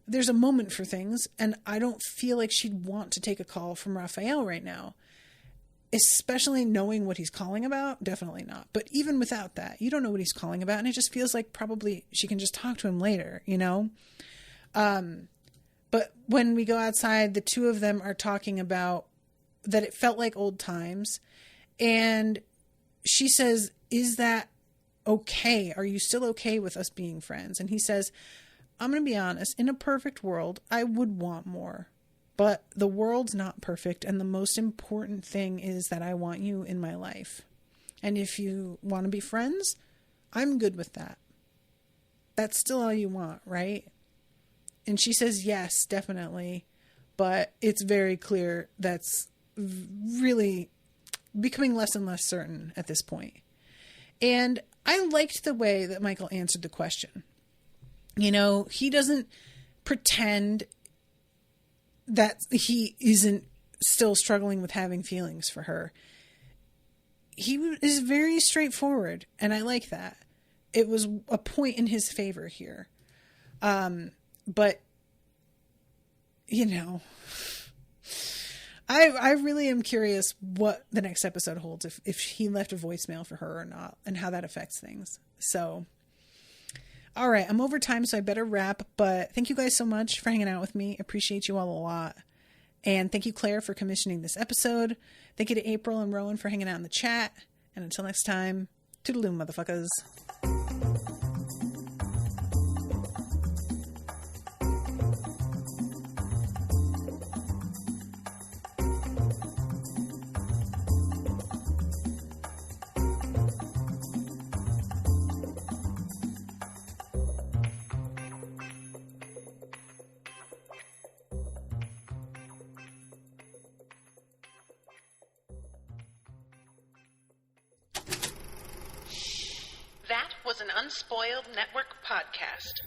there's a moment for things, and I don't feel like she'd want to take a call from Rafael right now. Especially knowing what he's calling about, definitely not. But even without that, you don't know what he's calling about, and it just feels like probably she can just talk to him later, But when we go outside, the two of them are talking about that it felt like old times, and she says, is that okay? Are you still okay with us being friends? And he says, I'm going to be honest, in a perfect world, I would want more. But the world's not perfect, and the most important thing is that I want you in my life. And if you want to be friends, I'm good with that. That's still all you want, right? And she says, yes, definitely. But it's very clear that's really becoming less and less certain at this point. And I liked the way that Michael answered the question. He doesn't pretend that he isn't still struggling with having feelings for her. He is very straightforward, and I like that. It was a point in his favor here. But, I really am curious what the next episode holds, if he left a voicemail for her or not, and how that affects things. So, all right, I'm over time, so I better wrap. But thank you guys so much for hanging out with me. Appreciate you all a lot. And thank you, Claire, for commissioning this episode. Thank you to April and Rowan for hanging out in the chat. And until next time, toodaloo, motherfuckers. That was an Unspoiled Network podcast.